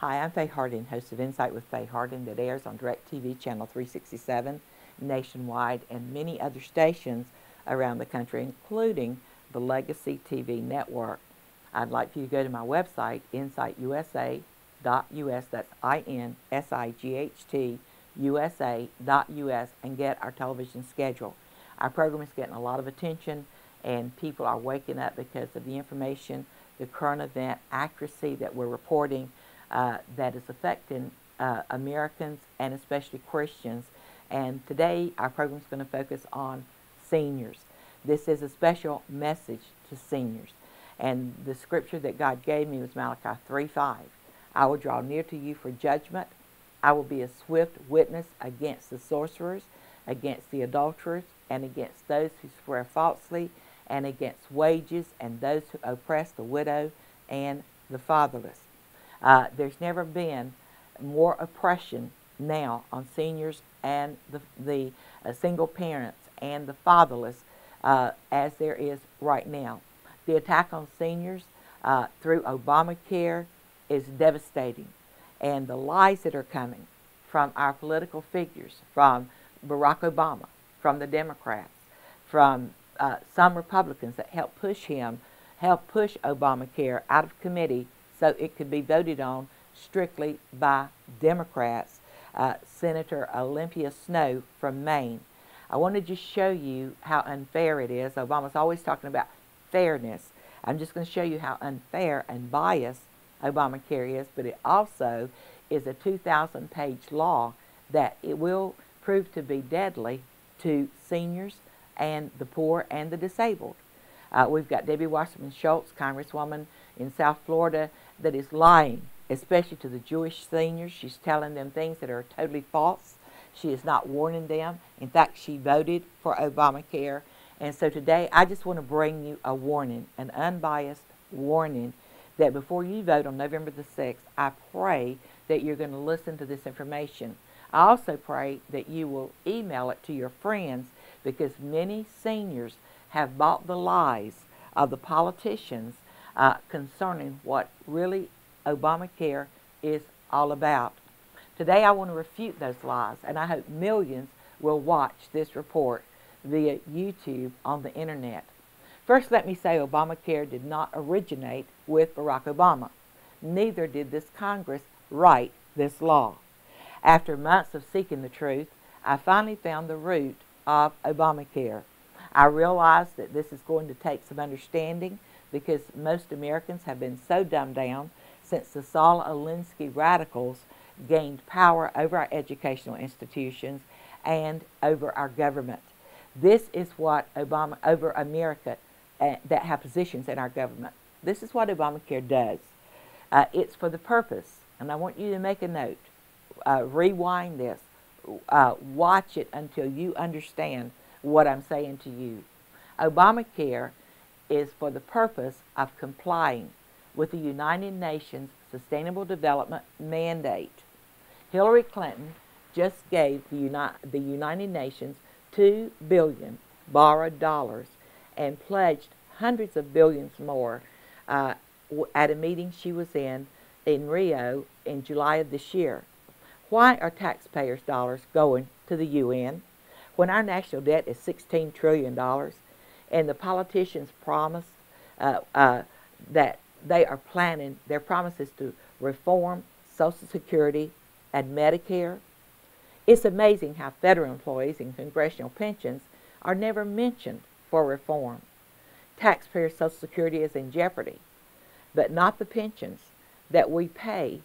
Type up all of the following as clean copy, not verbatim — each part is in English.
Hi, I'm Faye Hardin, host of Insight with Faye Hardin that airs on DirecTV Channel 367 nationwide and many other stations around the country, including the Legacy TV network. I'd like for you to go to my website, insightUSA.us, that's INSIGHT USA.us, and get our television schedule. Our program is getting a lot of attention, and people are waking up because of the information, the current event accuracy that we're reporting that is affecting Americans and especially Christians. And today our program is going to focus on seniors. This is a special message to seniors. And the scripture that God gave me was Malachi 3:5. I will draw near to you for judgment. I will be a swift witness against the sorcerers, against the adulterers, and against those who swear falsely, and against wages, and those who oppress the widow and the fatherless. There's never been more oppression now on seniors and the single parents and the fatherless as there is right now. The attack on seniors through Obamacare is devastating, and the lies that are coming from our political figures, from Barack Obama, from the Democrats, from some Republicans that helped push Obamacare out of committee so it could be voted on strictly by Democrats. Senator Olympia Snowe from Maine. I want to just show you how unfair it is. Obama's always talking about fairness. I'm just going to show you how unfair and biased Obamacare is, but it also is a 2,000-page law that it will prove to be deadly to seniors and the poor and the disabled. We've got Debbie Wasserman Schultz, Congresswoman in South Florida, that is lying, especially to the Jewish seniors. She's telling them things that are totally false. She is not warning them. In fact, she voted for Obamacare. And so today, I just want to bring you a warning, an unbiased warning, that before you vote on November the 6th, I pray that you're going to listen to this information. I also pray that you will email it to your friends, because many seniors have bought the lies of the politicians concerning what really Obamacare is all about. Today I want to refute those lies, and I hope millions will watch this report via YouTube on the internet. First, let me say Obamacare did not originate with Barack Obama. Neither did this Congress write this law. After months of seeking the truth, I finally found the root of Obamacare. I realized that this is going to take some understanding, because most Americans have been so dumbed down since the Saul Alinsky radicals gained power over our educational institutions and over our government. This is what over America that have positions in our government. This is what Obamacare does. It's for the purpose, and I want you to make a note. Rewind this. Watch it until you understand what I'm saying to you. Obamacare is for the purpose of complying with the United Nations Sustainable Development Mandate. Hillary Clinton just gave the United Nations $2 billion borrowed dollars and pledged hundreds of billions more at a meeting she was in Rio in July of this year. Why are taxpayers' dollars going to the UN when our national debt is $16 trillion and the politicians promise that they are planning, their promise is to reform Social Security and Medicare? It's amazing how federal employees and congressional pensions are never mentioned for reform. Taxpayers' Social Security is in jeopardy, but not the pensions that we pay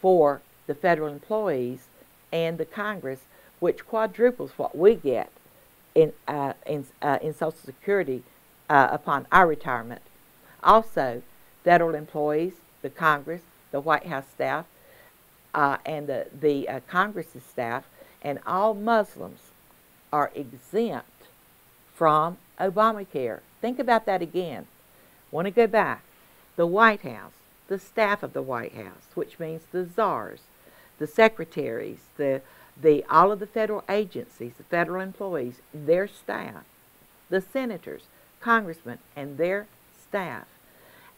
for the federal employees and the Congress, which quadruples what we get in Social Security upon our retirement. Also, federal employees, the Congress, the White House staff, and the Congress's staff, and all Muslims are exempt from Obamacare. Think about that again. Want to go back. The White House, the staff of the White House, which means the czars, the secretaries, all of the federal agencies, the federal employees, their staff, the senators, congressmen, and their staff,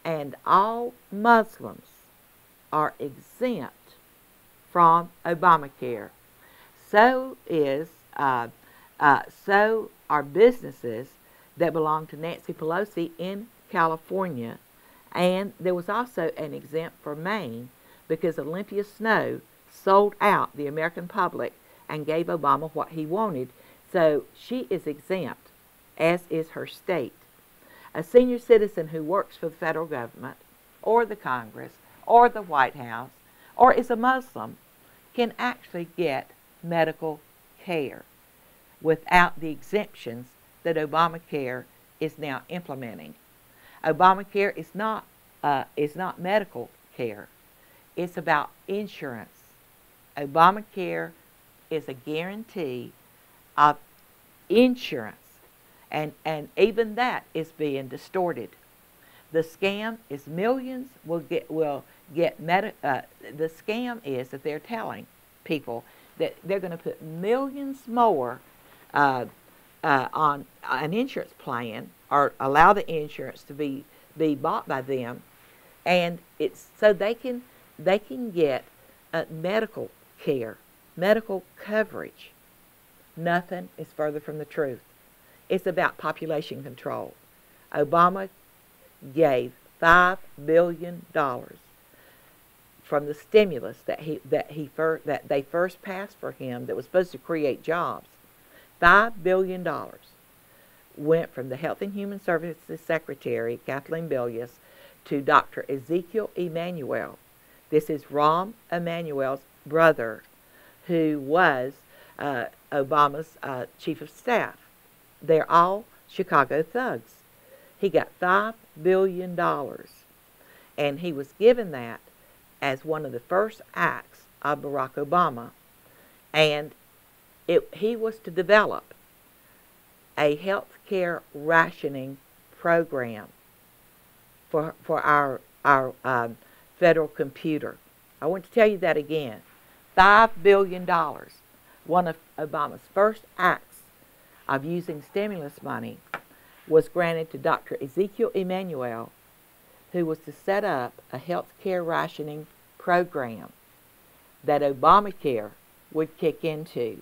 and all Muslims are exempt from Obamacare. So so are businesses that belong to Nancy Pelosi in California, and there was also an exempt for Maine because Olympia Snow sold out the American public and gave Obama what he wanted. So she is exempt, as is her state. A senior citizen who works for the federal government or the Congress or the White House or is a Muslim can actually get medical care without the exemptions that Obamacare is now implementing. Obamacare is not medical care. It's about insurance. Obamacare is a guarantee of insurance, and even that is being distorted. The scam is millions the scam is that they're telling people that they're going to put millions more on an insurance plan, or allow the insurance to be bought by them, and it's so they can get medical care, medical coverage. Nothing is further from the truth. It's about population control. Obama gave $5 billion from the stimulus that they first passed for him, that was supposed to create jobs. $5 billion went from the Health and Human Services Secretary, Kathleen Billius, to Dr. Ezekiel Emanuel. This is Rahm Emanuel's brother, who was Obama's chief of staff. They're all Chicago thugs. He got $5 billion, and he was given that as one of the first acts of Barack Obama. And he was to develop a health care rationing program for our federal computer. I want to tell you that again. $5 billion. One of Obama's first acts of using stimulus money was granted to Dr. Ezekiel Emanuel, who was to set up a health care rationing program that Obamacare would kick into.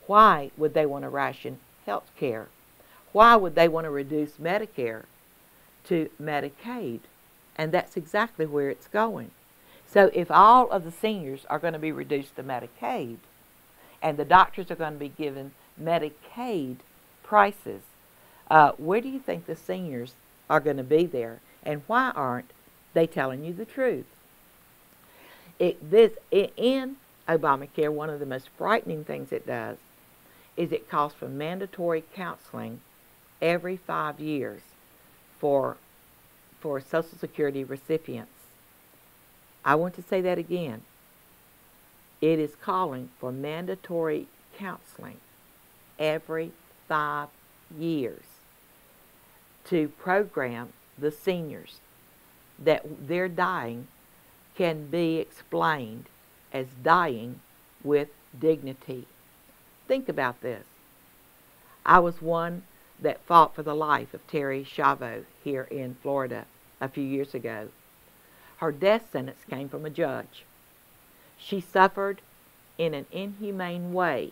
Why would they want to ration health care? Why would they want to reduce Medicare to Medicaid? And that's exactly where it's going. So if all of the seniors are going to be reduced to Medicaid, and the doctors are going to be given Medicaid prices, where do you think the seniors are going to be there? And why aren't they telling you the truth? In Obamacare, one of the most frightening things it does is it calls for mandatory counseling every 5 years for Social Security recipients. I want to say that again. It is calling for mandatory counseling every 5 years to program the seniors that their dying can be explained as dying with dignity. Think about this. I was one that fought for the life of Terry Chavo here in Florida a few years ago. Her death sentence came from a judge. She suffered in an inhumane way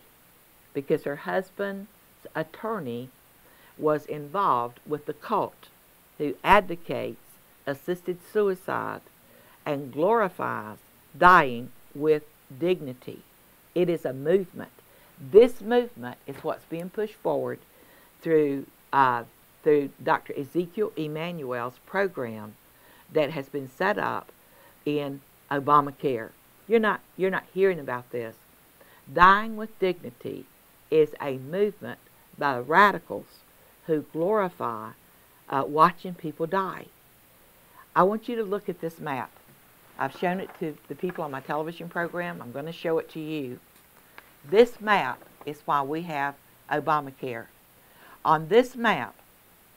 because her husband's attorney was involved with the cult who advocates assisted suicide and glorifies dying with dignity. It is a movement. This movement is what's being pushed forward through Dr. Ezekiel Emanuel's program that has been set up in Obamacare. You're not hearing about this. Dying with dignity is a movement by radicals who glorify watching people die. I want you to look at this map. I've shown it to the people on my television program. I'm going to show it to you. This map is why we have Obamacare. On this map,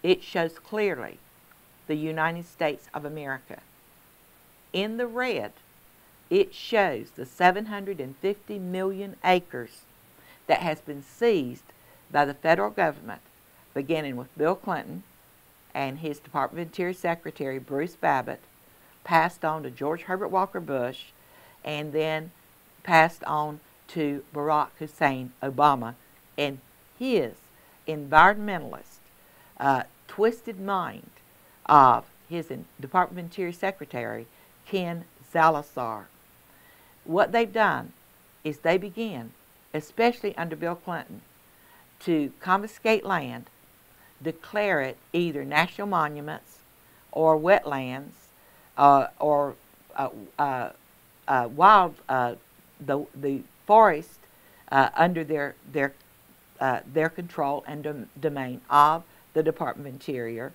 it shows clearly the United States of America. In the red, it shows the 750 million acres that has been seized by the federal government, beginning with Bill Clinton and his Department of Interior Secretary, Bruce Babbitt, passed on to George Herbert Walker Bush, and then passed on to Barack Hussein Obama and his environmentalist, twisted mind of his Department of Interior Secretary, Ken Salazar. What they've done is they began, especially under Bill Clinton, to confiscate land, declare it either national monuments or wetlands or wild, the forest under their control and domain of the Department of Interior.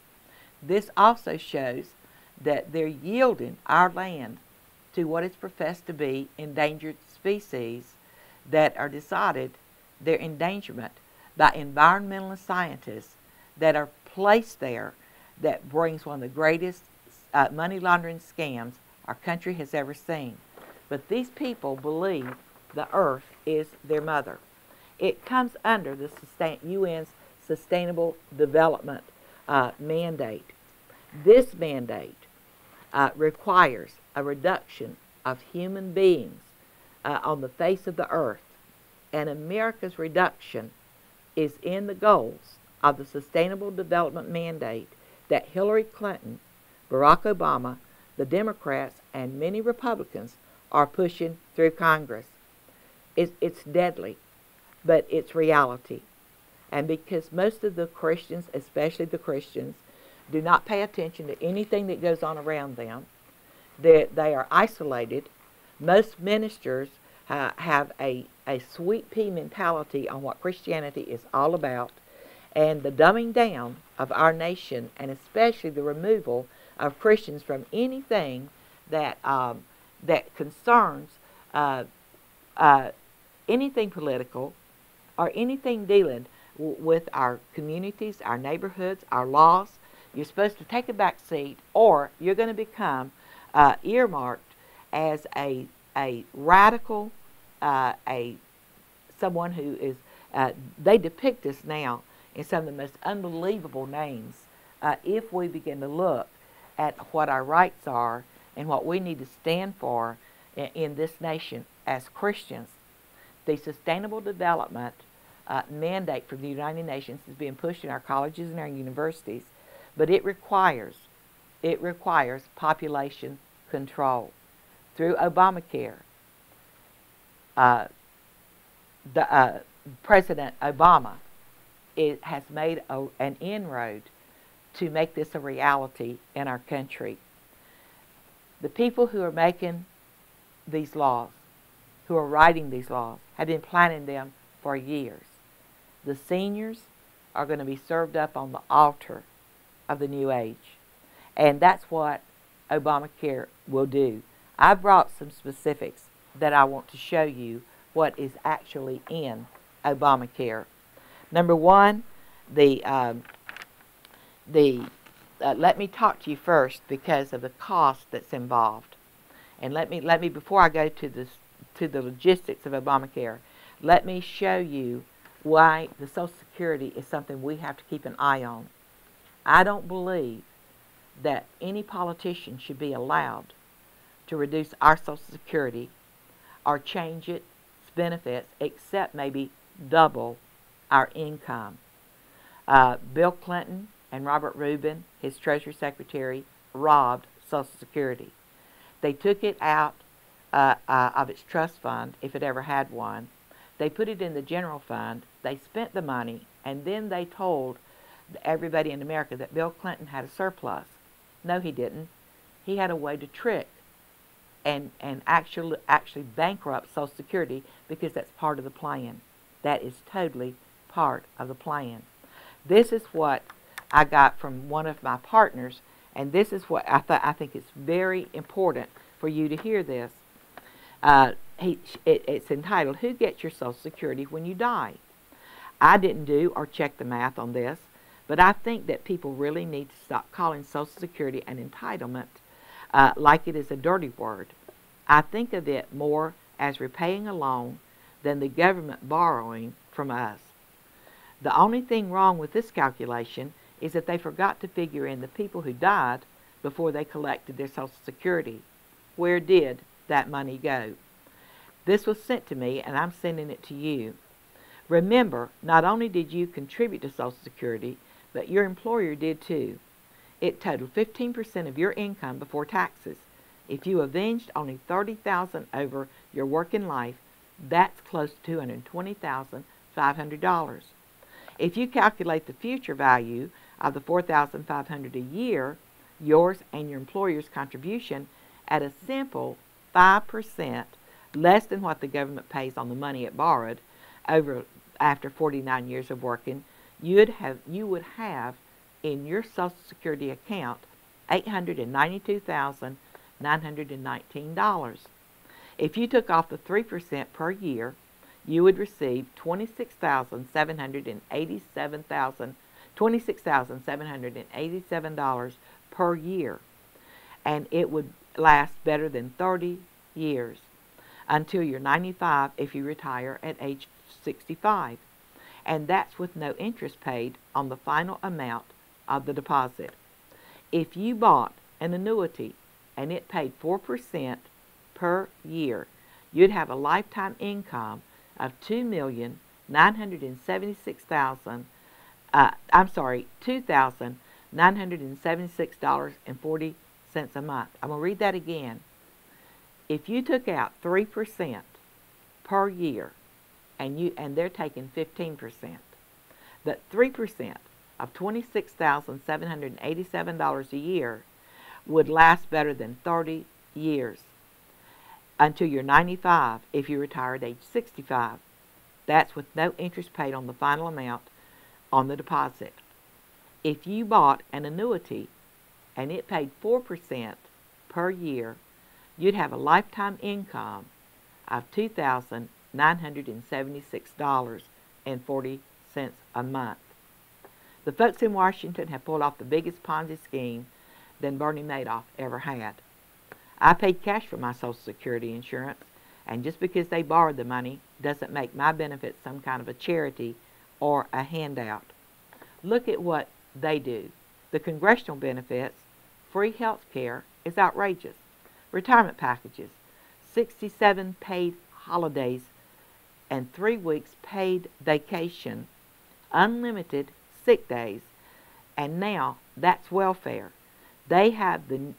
This also shows that they're yielding our land to what is professed to be endangered species that are decided their endangerment by environmentalist scientists that are placed there, that brings one of the greatest money laundering scams our country has ever seen. But these people believe the earth is their mother. It comes under the UN's Sustainable Development mandate. This mandate requires a reduction of human beings on the face of the earth, and America's reduction is in the goals of the Sustainable Development mandate that Hillary Clinton, Barack Obama, the Democrats, and many Republicans are pushing through Congress. It's deadly, but it's reality. And because most of the Christians, especially the Christians, do not pay attention to anything that goes on around them, they are isolated. Most ministers have a sweet pea mentality on what Christianity is all about, and the dumbing down of our nation, and especially the removal of Christians from anything that that concerns anything political or anything dealing with our communities, our neighborhoods, our laws. You're supposed to take a back seat, or you're going to become earmarked as a radical, someone who is. They depict us now in some of the most unbelievable names. If we begin to look at what our rights are and what we need to stand for in this nation as Christians, the Sustainable Development mandate from the United Nations is being pushed in our colleges and our universities, but it requires population control through Obamacare. President Obama has made an inroad to make this a reality in our country. The people who are making these laws, who are writing these laws, have been planning them for years. The seniors are going to be served up on the altar of the new age. And that's what Obamacare will do. I brought some specifics that I want to show you what is actually in Obamacare. Number one, let me talk to you first because of the cost that's involved. And let me before I go to the logistics of Obamacare, let me show you why the Social Security is something we have to keep an eye on. I don't believe that any politician should be allowed to reduce our Social Security or change its benefits, except maybe double our income. Bill Clinton and Robert Rubin, his Treasury Secretary, robbed Social Security. They took it out of its trust fund, if it ever had one. They put it in the general fund. They spent the money, and then they told everybody in America that Bill Clinton had a surplus. No, he didn't. He had a way to trick and actually bankrupt Social Security, because that's part of the plan. That is totally part of the plan. This is what I got from one of my partners, and this is what I think it's very important for you to hear this. It's entitled, "Who Gets Your Social Security When You Die?" I didn't do or check the math on this, but I think that people really need to stop calling Social Security an entitlement like it is a dirty word. I think of it more as repaying a loan than the government borrowing from us. The only thing wrong with this calculation is that they forgot to figure in the people who died before they collected their Social Security. Where did that money go? This was sent to me, and I'm sending it to you. Remember, not only did you contribute to Social Security, but your employer did too. It totaled 15% of your income before taxes. If you avenged only $30,000 over your working life, that's close to $220,500. If you calculate the future value of the $4,500 a year, yours and your employer's contribution, at a simple 5%, less than what the government pays on the money it borrowed, after 49 years of working, you would have in your Social Security account $892,919. If you took off the 3% per year, you would receive $26,787 per year, and it would last better than 30 years until you're 95 if you retire at age 65, and that's with no interest paid on the final amount of the deposit. If you bought an annuity and it paid 4% per year, you'd have a lifetime income of $2,976.40 a month. I'm going to read that again. If you took out 3% per year, and they're taking 15%, that 3% of $26,787 a year would last better than 30 years until you're 95 if you retire at age 65. That's with no interest paid on the final amount on the deposit. If you bought an annuity and it paid 4% per year, you'd have a lifetime income of $2,976.40 a month. The folks in Washington have pulled off the biggest Ponzi scheme than Bernie Madoff ever had. I paid cash for my Social Security insurance, and just because they borrowed the money doesn't make my benefits some kind of a charity or a handout. Look at what they do. The congressional benefits, free health care, is outrageous. Retirement packages, 67 paid holidays and 3 weeks paid vacation, unlimited sick days, and now that's welfare. They have the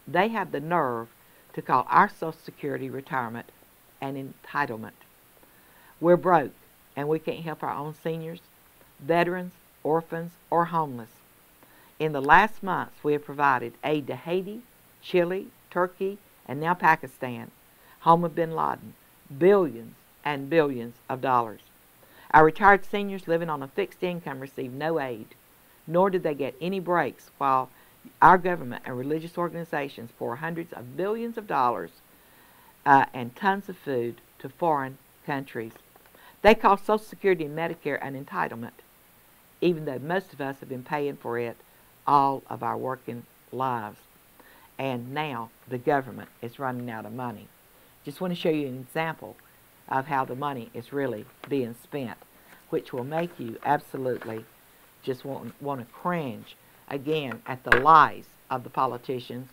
nerve to call our Social Security retirement an entitlement. We're broke and we can't help our own seniors, veterans, orphans, or homeless. In the last months, we have provided aid to Haiti, Chile, Turkey, and now Pakistan, home of bin Laden, billions and billions of dollars. Our retired seniors living on a fixed income receive no aid, nor did they get any breaks while our government and religious organizations pour hundreds of billions of dollars and tons of food to foreign countries. They call Social Security and Medicare an entitlement, even though most of us have been paying for it all of our working lives. And now the government is running out of money. Just want to show you an example of how the money is really being spent, which will make you absolutely just want to cringe again at the lies of the politicians,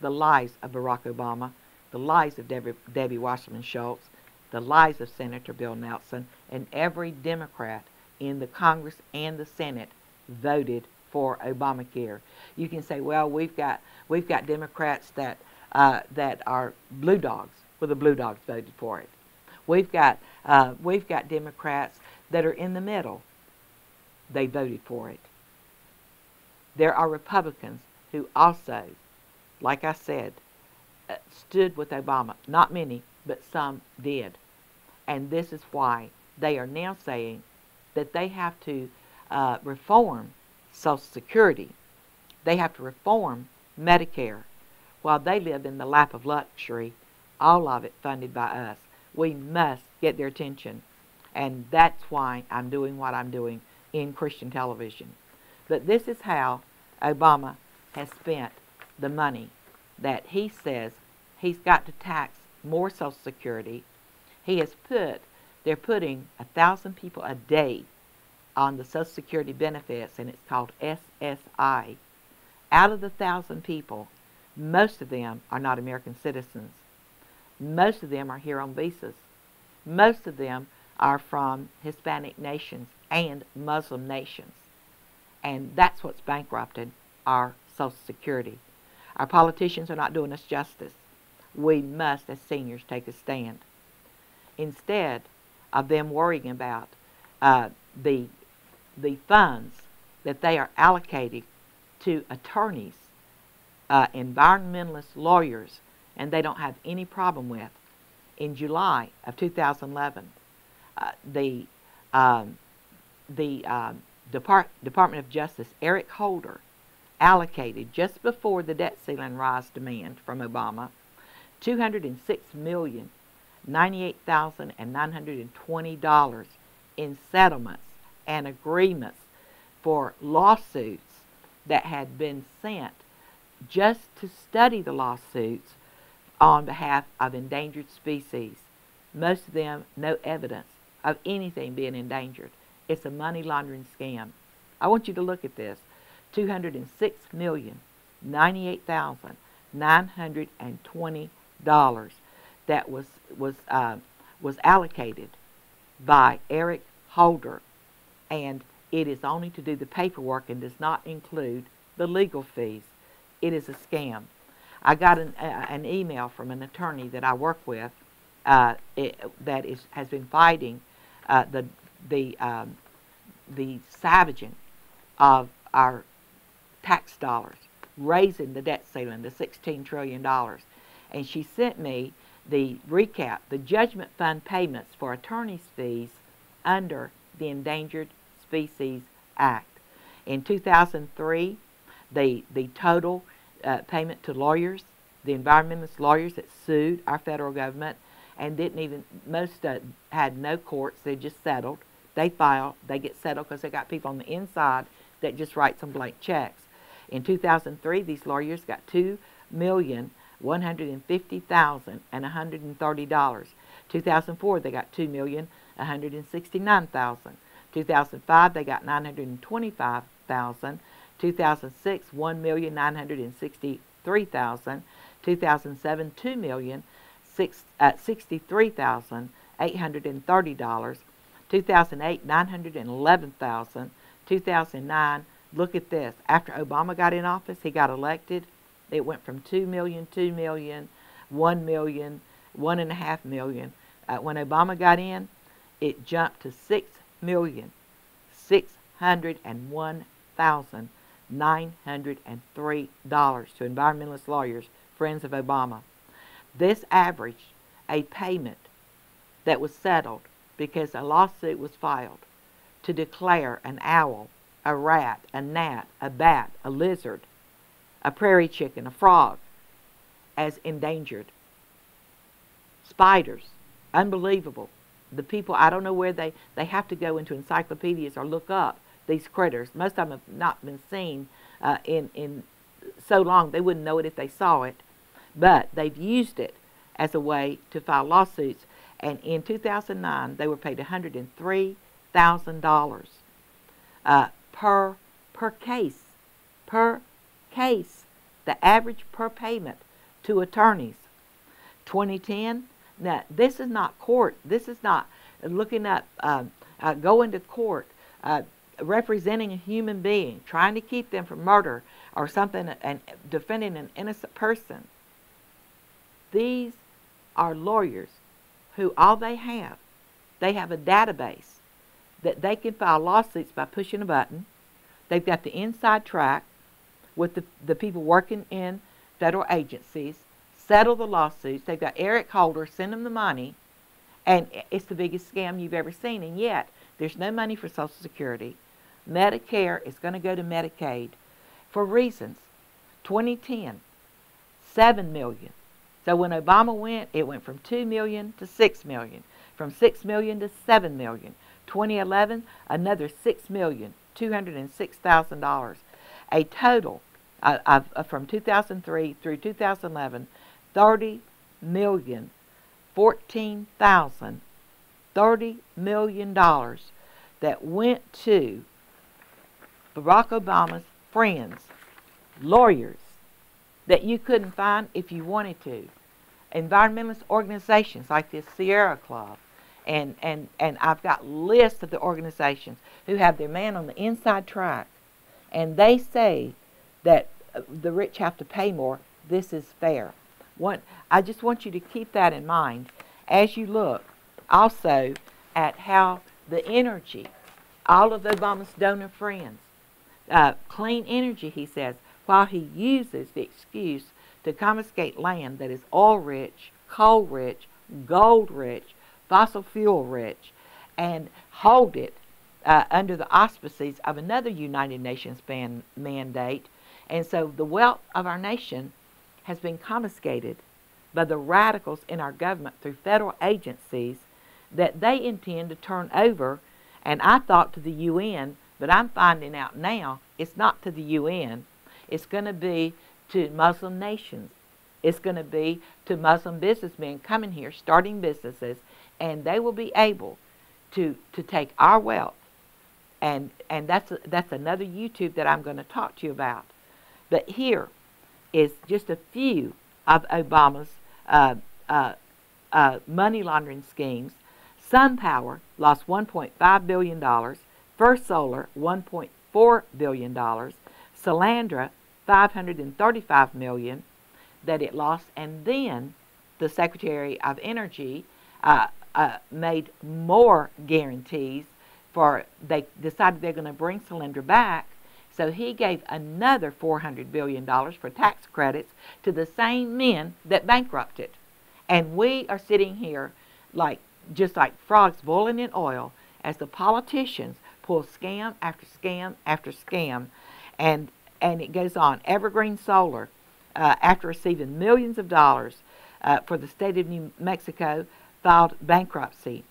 the lies of Barack Obama, the lies of Debbie Wasserman Schultz, the lies of Senator Bill Nelson, and every Democrat in the Congress and the Senate voted for Obamacare. You can say, well, we've got Democrats that are blue dogs. Well, the blue dogs voted for it. We've got Democrats that are in the middle. They voted for it. There are Republicans who also, like I said, stood with Obama. Not many, but some did. And this is why they are now saying that they have to reform Social Security. They have to reform Medicare while they live in the lap of luxury, all of it funded by us. We must get their attention. And that's why I'm doing what I'm doing in Christian television. But this is how Obama has spent the money that he says he's got to tax more Social Security. They're putting 1,000 people a day on the Social Security benefits, and it's called SSI. Out of the 1,000 people, Most of them are not American citizens. Most of them are here on visas. Most of them are from Hispanic nations and Muslim nations. And that's what's bankrupted our Social Security. Our politicians are not doing us justice. We must, as seniors, take a stand. Instead of them worrying about the funds that they are allocating to attorneys, environmentalist lawyers, and they don't have any problem with. In July of 2011, the Department of Justice, Eric Holder, allocated, just before the debt ceiling rise demand from Obama, $206,098,920 in settlements and agreements for lawsuits that had been sent just to study the lawsuits on behalf of endangered species. Most of them, no evidence of anything being endangered. It's a money laundering scam. I want you to look at this. $206,098,920 that was allocated by Eric Holder, and it is only to do the paperwork and does not include the legal fees. It is a scam. I got an email from an attorney that I work with has been fighting the savaging of our tax dollars, raising the debt ceiling to $16 trillion. And she sent me the recap, the judgment fund payments for attorney's fees under the Endangered Species Act. In 2003, the total payment to lawyers, the environmentalist lawyers that sued our federal government and didn't even, most had no courts, they just settled. They file, they get settled because they got people on the inside that just write some blank checks. In 2003, these lawyers got $2,150,130. 2004, they got $2,169,000. 2005, they got $925,000. 2006, $1,963,000. 2007, $2,063,830. 2008, $911,000. 2009, look at this. After Obama got in office, he got elected. It went from $2 million, $2 million, $1 million, $1.5 million. When Obama got in, it jumped to $6,601,903 to environmentalist lawyers, friends of Obama. This averaged a payment that was settled because a lawsuit was filed to declare an owl, a rat, a gnat, a bat, a lizard, a prairie chicken, a frog as endangered. Spiders, unbelievable. The people, I don't know where they have to go into encyclopedias or look up these critters. Most of them have not been seen in so long they wouldn't know it if they saw it. But they've used it as a way to file lawsuits. And in 2009, they were paid $103,000 per case. Per case. The average per payment to attorneys. 2010, now this is not court. This is not looking up, going to court, representing a human being, trying to keep them from murder or something and defending an innocent person. These are lawyers who all they have a database that they can file lawsuits by pushing a button. They've got the inside track with the people working in federal agencies, settle the lawsuits. They've got Eric Holder send them the money, and it's the biggest scam you've ever seen. And yet, there's no money for Social Security. Medicare is going to go to Medicaid for reasons. 2010, $7 million. So when Obama went, it went from $2 million to $6 million, from $6 million to $7 million. 2011, another $6,206,000. A total from 2003 through 2011, $30 million that went to Barack Obama's friends, lawyers, that you couldn't find if you wanted to. Environmentalist organizations like the Sierra Club, and I've got lists of the organizations who have their man on the inside track, and they say that the rich have to pay more. This is fair. I just want you to keep that in mind as you look also at how the energy, all of Obama's donor friends, clean energy, he says, while he uses the excuse to confiscate land that is oil-rich, coal-rich, gold-rich, fossil fuel-rich, and hold it under the auspices of another United Nations mandate. And so the wealth of our nation has been confiscated by the radicals in our government through federal agencies that they intend to turn over, and I thought to the UN, but I'm finding out now it's not to the UN. It's going to be to Muslim nations. It's going to be to Muslim businessmen coming here, starting businesses, and they will be able to take our wealth. And that's another YouTube that I'm going to talk to you about. But here is just a few of Obama's money laundering schemes. SunPower lost $1.5 billion. First Solar, $1.4 billion. Solandra, $535 million that it lost. And then the Secretary of Energy made more guarantees they decided they're going to bring Solandra back. So he gave another $400 billion for tax credits to the same men that bankrupted. And we are sitting here just like frogs boiling in oil as the politicians pull scam after scam after scam. And it goes on. Evergreen Solar, after receiving millions of dollars for the state of New Mexico, filed bankruptcy.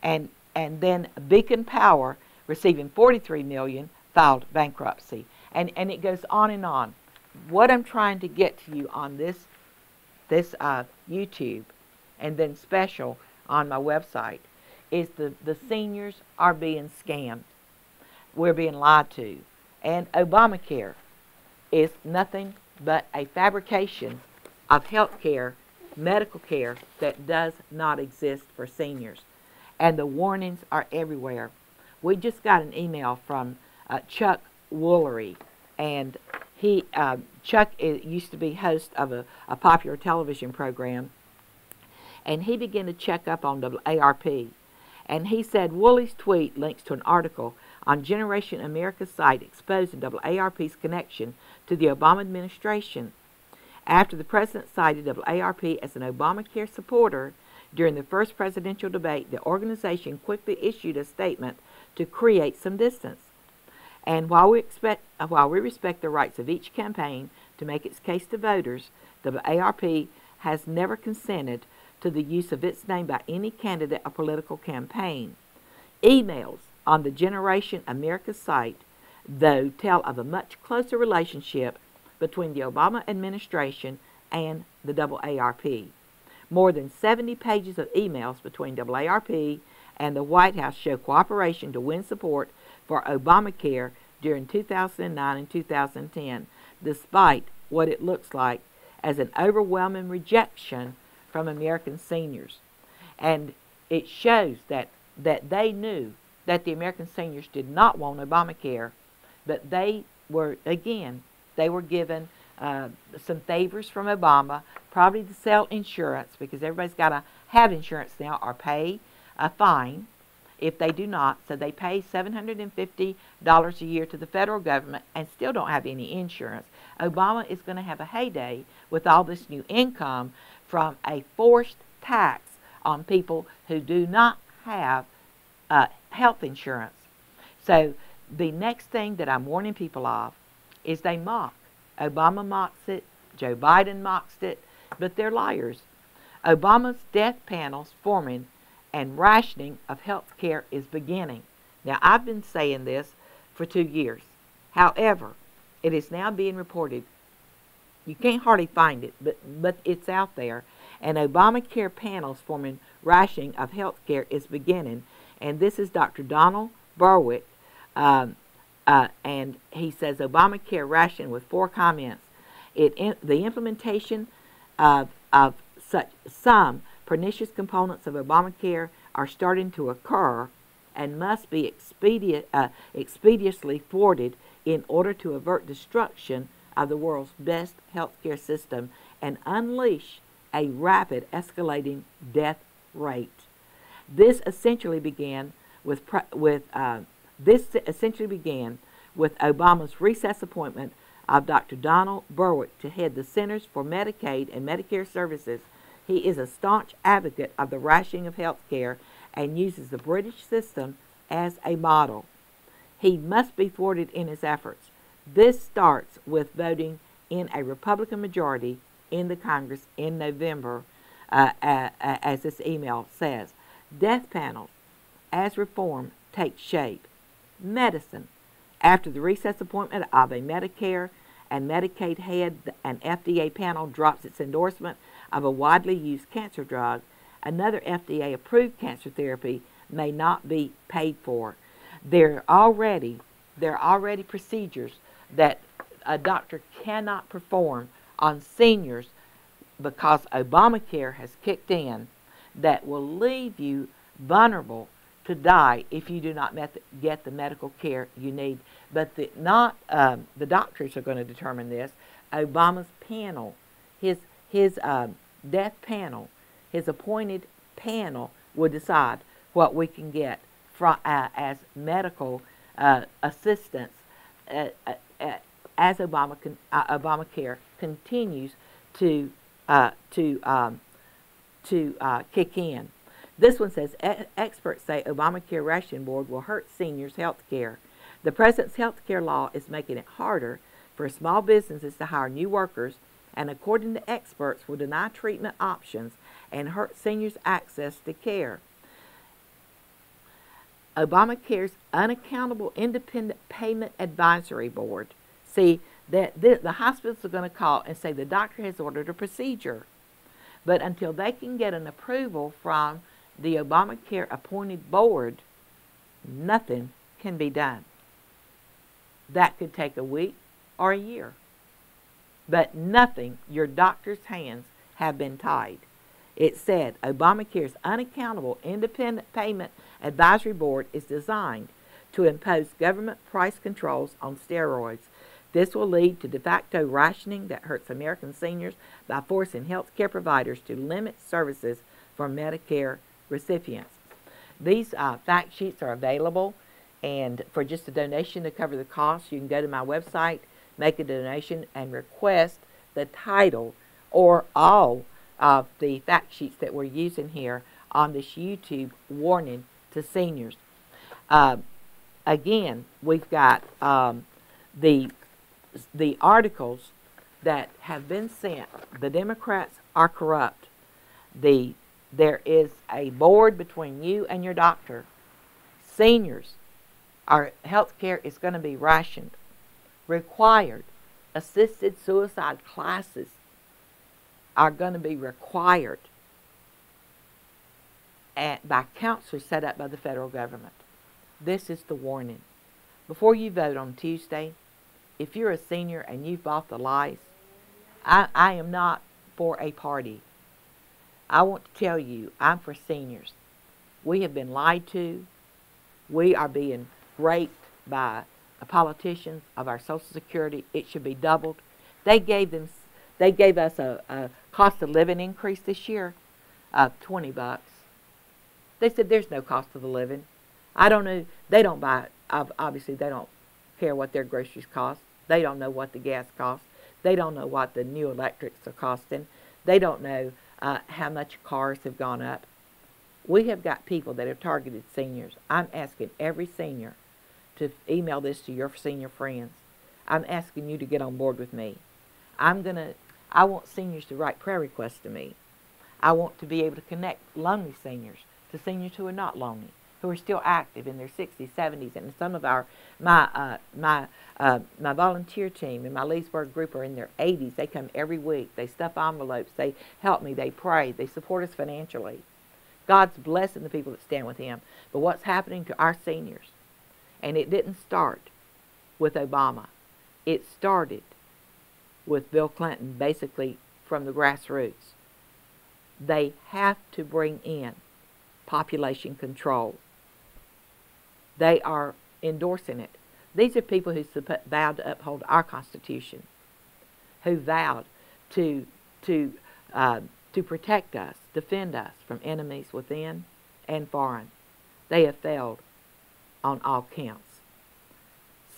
And then Beacon Power, receiving $43 million, filed bankruptcy. And it goes on and on. What I'm trying to get to you on this YouTube, and then special on my website, is the seniors are being scammed. We're being lied to. And Obamacare is nothing but a fabrication of health care, medical care that does not exist for seniors. And the warnings are everywhere. We just got an email from Chuck Woolery, and Chuck used to be host of a popular television program, and he began to check up on AARP. And he said Woolley's tweet links to an article on Generation America's site exposing AARP's connection to the Obama administration. After the president cited AARP as an Obamacare supporter during the first presidential debate, the organization quickly issued a statement to create some distance. And while we respect the rights of each campaign to make its case to voters, AARP has never consented to the use of its name by any candidate or political campaign. Emails on the Generation America site, though, tell of a much closer relationship between the Obama administration and the AARP. More than 70 pages of emails between AARP and the White House show cooperation to win support for Obamacare during 2009 and 2010, despite what it looks like as an overwhelming rejection from American seniors. And it shows that they knew that the American seniors did not want Obamacare, but they were given some favors from Obama, probably to sell insurance, because everybody's got to have insurance now or pay a fine if they do not. So they pay $750 a year to the federal government and still don't have any insurance. Obama is going to have a heyday with all this new income from a forced tax on people who do not have health insurance. So the next thing that I'm warning people of is they mock. Obama mocks it, Joe Biden mocks it, but they're liars. Obama's death panel's forming and rationing of health care is beginning. Now, I've been saying this for 2 years. However, it is now being reported. You can't hardly find it, but it's out there. And Obamacare panels forming rationing of health care is beginning. And this is Dr. Donald Berwick, and he says Obamacare ration with 4 comments. The implementation of such some pernicious components of Obamacare are starting to occur and must be expeditiously thwarted in order to avert destruction of the world's best healthcare system and unleash a rapid escalating death rate. This essentially began with Obama's recess appointment of Dr. Donald Berwick to head the Centers for Medicaid and Medicare Services. He is a staunch advocate of the rationing of health care and uses the British system as a model. He must be thwarted in his efforts. This starts with voting in a Republican majority in the Congress in November, as this email says. Death panels, as reform, take shape. Medicine. After the recess appointment of a Medicare and Medicaid head, an FDA panel drops its endorsement of a widely used cancer drug. Another FDA-approved cancer therapy may not be paid for. There are already procedures that a doctor cannot perform on seniors because Obamacare has kicked in that will leave you vulnerable to die if you do not get the medical care you need. But the doctors are going to determine this. Obama's panel, his death panel, his appointed panel will decide what we can get as medical assistance as Obamacare continues to kick in. This one says, experts say Obamacare Ration Board will hurt seniors' health care. The president's health care law is making it harder for small businesses to hire new workers, and according to experts, will deny treatment options and hurt seniors' access to care. Obamacare's unaccountable independent payment advisory board. See, that the hospitals are going to call and say the doctor has ordered a procedure. But until they can get an approval from the Obamacare appointed board, nothing can be done. That could take a week or a year. But nothing, your doctor's hands have been tied. It said Obamacare's unaccountable independent payment advisory board is designed to impose government price controls on steroids. This will lead to de facto rationing that hurts American seniors by forcing health care providers to limit services for Medicare recipients. These fact sheets are available, and for just a donation to cover the cost, you can go to my website, make a donation, and request the title or all of the fact sheets that we're using here on this YouTube warning to seniors. Again, we've got the articles that have been sent. The Democrats are corrupt. There is a board between you and your doctor. Seniors, our health care is going to be rationed. Required. Assisted suicide classes are going to be required by counselors set up by the federal government. This is the warning. Before you vote on Tuesday, if you're a senior and you've bought the lies, I am not for a party. I want to tell you, I'm for seniors. We have been lied to. We are being raped by politicians of our Social Security. It should be doubled. They gave us a cost of living increase this year of $20. They said there's no cost of the living. I don't know. They don't buy it. Obviously, they don't care what their groceries cost. They don't know what the gas costs. They don't know what the new electrics are costing. They don't know how much cars have gone up. We have got people that have targeted seniors. I'm asking every senior to email this to your senior friends. I'm asking you to get on board with me. I want seniors to write prayer requests to me. I want to be able to connect lonely seniors to seniors who are not lonely, who are still active in their 60s, 70s, and some of my volunteer team and my Leesburg group are in their 80s. They come every week. They stuff envelopes. They help me. They pray. They support us financially. God's blessing the people that stand with Him. But what's happening to our seniors? And it didn't start with Obama. It started with Bill Clinton basically from the grassroots. They have to bring in population control. They are endorsing it. These are people who vowed to uphold our Constitution, who vowed to protect us, defend us from enemies within and foreign. They have failed on all counts.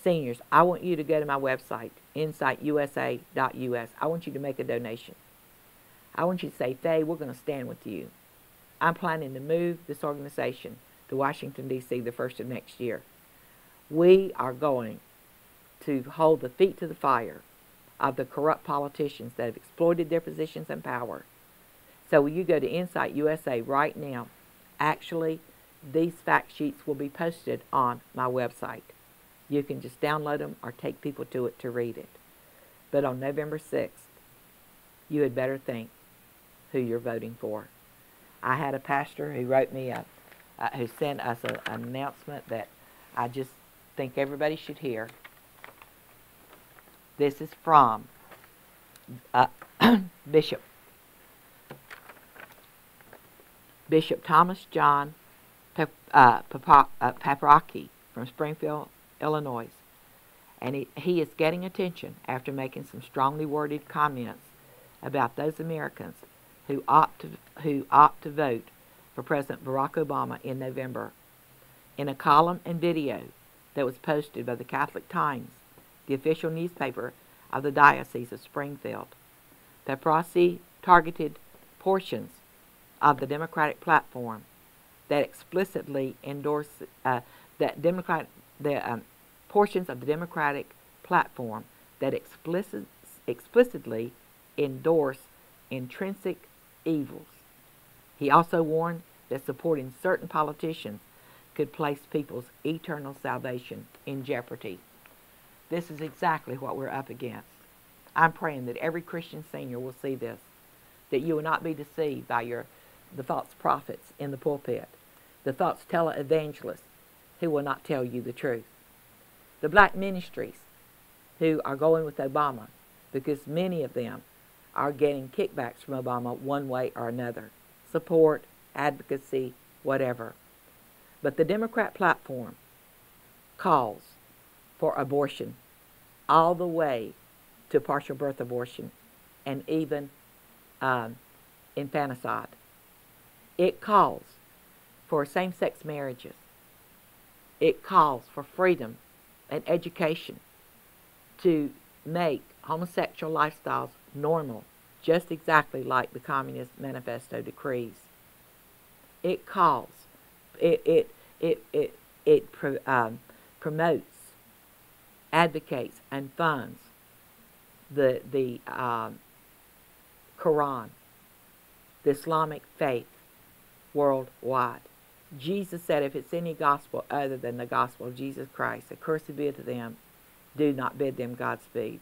Seniors, I want you to go to my website, insightUSA.us. I want you to make a donation. I want you to say, Faye, we're going to stand with you. I'm planning to move this organization to Washington, D.C. the 1st of next year. We are going to hold the feet to the fire of the corrupt politicians that have exploited their positions and power. So will you go to Insight USA right now? Actually, these fact sheets will be posted on my website. You can just download them or take people to it to read it. But on November 6th, you had better think who you're voting for. I had a pastor who wrote me who sent us an announcement that I just think everybody should hear. This is from Bishop Thomas John Paprocki from Springfield, Illinois. And he is getting attention after making some strongly worded comments about those Americans who opt to vote for President Barack Obama in November. In a column and video that was posted by the Catholic Times, the official newspaper of the Diocese of Springfield, Paprocki targeted portions of the Democratic platform that explicitly endorse portions of the Democratic platform that explicitly endorse intrinsic evils. He also warned that supporting certain politicians could place people's eternal salvation in jeopardy. This is exactly what we're up against. I'm praying that every Christian senior will see this, that you will not be deceived by the false prophets in the pulpit, the false televangelists who will not tell you the truth, the black ministries who are going with Obama because many of them are getting kickbacks from Obama one way or another, support, advocacy, whatever. But the Democrat platform calls for abortion all the way to partial birth abortion and even infanticide. It calls for same-sex marriages. It calls for freedom and education to make homosexual lifestyles normal, just exactly like the Communist Manifesto decrees. It calls, promotes, advocates, and funds the Quran, the Islamic faith worldwide. Jesus said, if it's any gospel other than the gospel of Jesus Christ, accursed be to them, do not bid them Godspeed.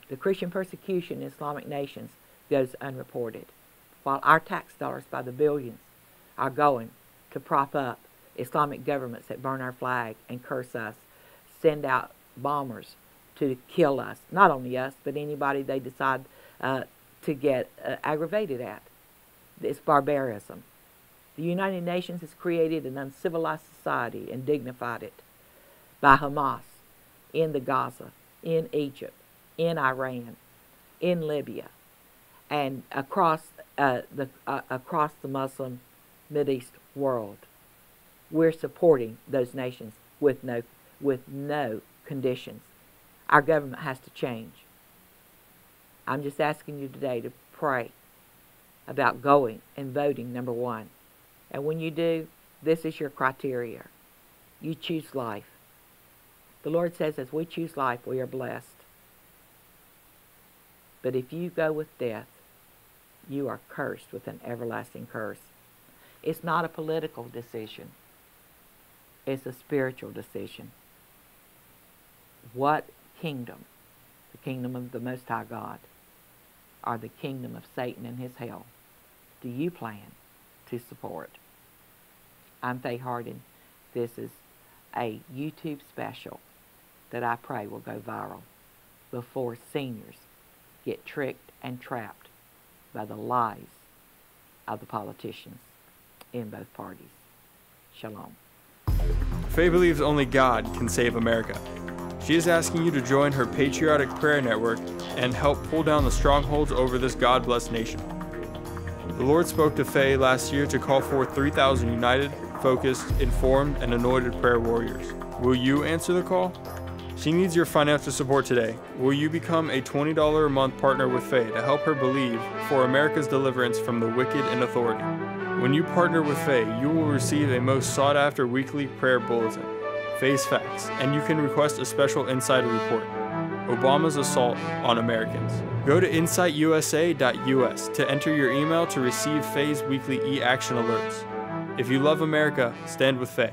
The Christian persecution in Islamic nations goes unreported, while our tax dollars by the billions are going to prop up Islamic governments that burn our flag and curse us, send out bombers to kill us, not only us, but anybody they decide to get aggravated at. It's barbarism. The United Nations has created an uncivilized society and dignified it by Hamas in the Gaza, in Egypt, in Iran, in Libya, and across the Muslim Mideast world. We're supporting those nations with no conditions. Our government has to change. I'm just asking you today to pray about going and voting, number one. And when you do, this is your criteria. You choose life. The Lord says as we choose life, we are blessed. But if you go with death, you are cursed with an everlasting curse. It's not a political decision. It's a spiritual decision. What kingdom, the kingdom of the Most High God, or the kingdom of Satan and his hell, do you plan to support? I'm Faye Hardin. This is a YouTube special that I pray will go viral before seniors get tricked and trapped by the lies of the politicians in both parties. Shalom. Faye believes only God can save America. She is asking you to join her patriotic prayer network and help pull down the strongholds over this God-blessed nation. The Lord spoke to Faye last year to call forth 3,000 united, focused, informed, and anointed prayer warriors. Will you answer the call? She needs your financial support today. Will you become a $20 a month partner with Faye to help her believe for America's deliverance from the wicked in authority? When you partner with Faye, you will receive a most sought-after weekly prayer bulletin, Faye's Facts, and you can request a special insider report, Obama's Assault on Americans. Go to insightUSA.us to enter your email to receive Faye's weekly e-action alerts. If you love America, stand with Faye.